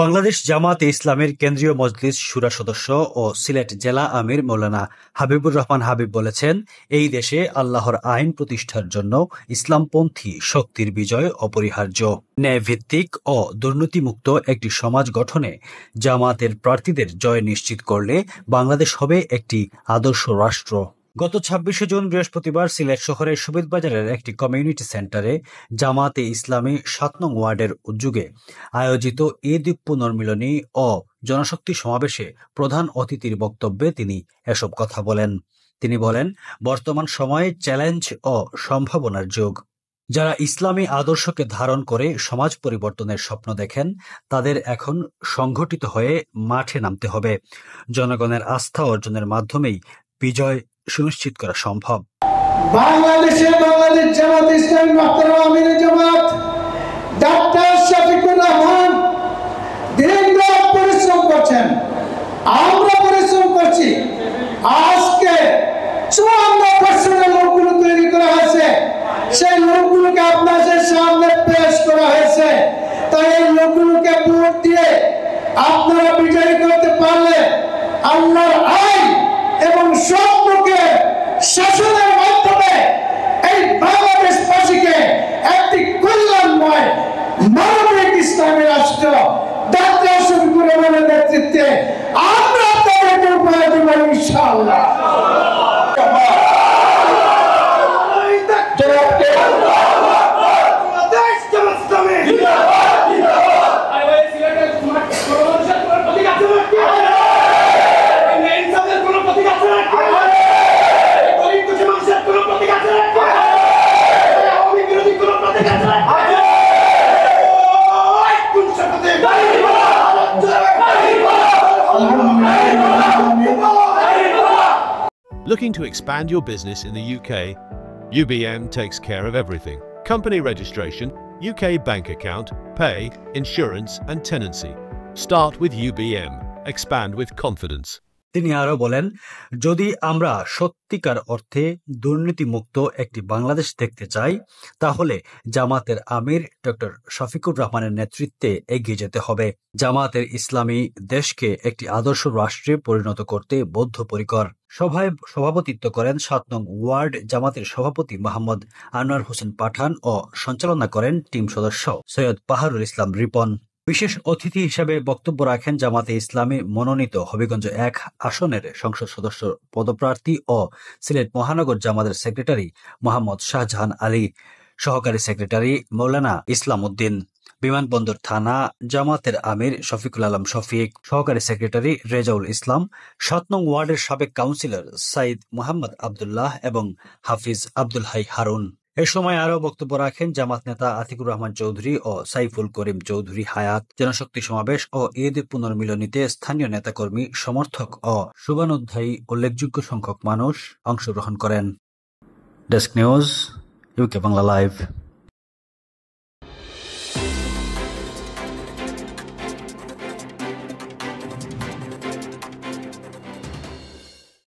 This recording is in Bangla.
বাংলাদেশ জামাতে ইসলামের কেন্দ্রীয় মজলিস শুরা সদস্য ও সিলেট জেলা আমির মৌলানা হাবিবুর রহমান হাবিব বলেছেন, এই দেশে আল্লাহর আইন প্রতিষ্ঠার জন্য ইসলামপন্থী শক্তির বিজয় অপরিহার্য। ন্যায়ভিত্তিক ও দুর্নীতিমুক্ত একটি সমাজ গঠনে জামাতের প্রার্থীদের জয় নিশ্চিত করলে বাংলাদেশ হবে একটি আদর্শ রাষ্ট্র। গত ২৬শে জুন বৃহস্পতিবার সিলেট শহরের সুবিদবাজারের একটি কমিউনিটি সেন্টারে জামাতে ইসলামী ৭ নং ওয়ার্ডের উদ্যোগে আয়োজিত ঈদ পুনর্মিলনী ও জনশক্তি সমাবেশে প্রধান অতিথির বক্তব্যে তিনি এসব কথা বলেন। তিনি বলেন, বর্তমান সময়ে চ্যালেঞ্জ ও সম্ভাবনার যুগ। যারা ইসলামী আদর্শকে ধারণ করে সমাজ পরিবর্তনের স্বপ্ন দেখেন, তাদের এখন সংগঠিত হয়ে মাঠে নামতে হবে। জনগণের আস্থা অর্জনের মাধ্যমেই বিজয় সুনিশ্চিত করা সম্ভব। বাংলাদেশ জামাত ইসলামী মহতারাম আমির জামাত ডাক্তার শফিকুর রহমান দিনরাত পরিশ্রম করছেন, আমরা পরিশ্রম করছি। আজকে ৫৪% লোকগুলো তৈরি করা হয়েছে, সেই লোকগুলোকে আপনাদের সামনে পেশ করা হয়েছে। তাই এই লোকগুলোকে ভোট দিয়ে আপনারা বিজয়ী করতে পারলে আল্লাহর আইন এবং স্বপ্নকে শাসনের মাধ্যমে এই বাংলাদেশবাসীকে একটি কল্যাণময় মানবিক ইসলামী রাষ্ট্র ডাক্তার শফিকুর রহমানের নেতৃত্বে আমরা তাদেরকে উপহার দেব ইনশাআল্লাহ। Looking to expand your business in the UK? UBM takes care of everything. Company registration, UK bank account, pay, insurance and tenancy. Start with UBM. Expand with confidence. তিনি আরো বলেন, যদি আমরা সত্যিকার অর্থে দুর্নীতিমুক্ত একটি বাংলাদেশ দেখতে চাই, তাহলে জামাতের আমির ডক্টর শফিকুর রহমানের নেতৃত্বে এগিয়ে যেতে হবে। জামাতের ইসলামী দেশকে একটি আদর্শ রাষ্ট্রে পরিণত করতে বদ্ধপরিকর। সভায় সভাপতিত্ব করেন ৭ নং ওয়ার্ড জামাতের সভাপতি মোহাম্মদ আনোয়ার হোসেন পাঠান ও সঞ্চালনা করেন টিম সদস্য সৈয়দ পাহারুল ইসলাম রিপন। বিশেষ অতিথি হিসেবে বক্তব্য রাখেন জামাতে ইসলামী মনোনীত হবিগঞ্জ ১ আসনের সংসদ সদস্য পদপ্রার্থী ও সিলেট মহানগর জামাতের সেক্রেটারি মোহাম্মদ শাহজাহান আলী, সহকারী সেক্রেটারি মৌলানা ইসলাম উদ্দিন, বিমানবন্দর থানা জামাতের আমির শফিকুল আলম শফিক, সহকারী সেক্রেটারি রেজাউল ইসলাম, ৭ নং ওয়ার্ডের সাবেক কাউন্সিলর সাইদ মোহাম্মদ আবদুল্লাহ এবং হাফিজ আব্দুল হাই হারুন। এ সময় আরও বক্তব্য রাখেন জামাত নেতা আতিকুর রহমান চৌধুরী ও সাইফুল করিম চৌধুরী হায়াত। জনশক্তি সমাবেশ ও ঈদ পুনর্মিলনীতে স্থানীয় নেতাকর্মী, সমর্থক ও শুভানুধ্যায়ী উল্লেখযোগ্য সংখ্যক মানুষ অংশগ্রহণ করেন। Desk news, UK Bangla live.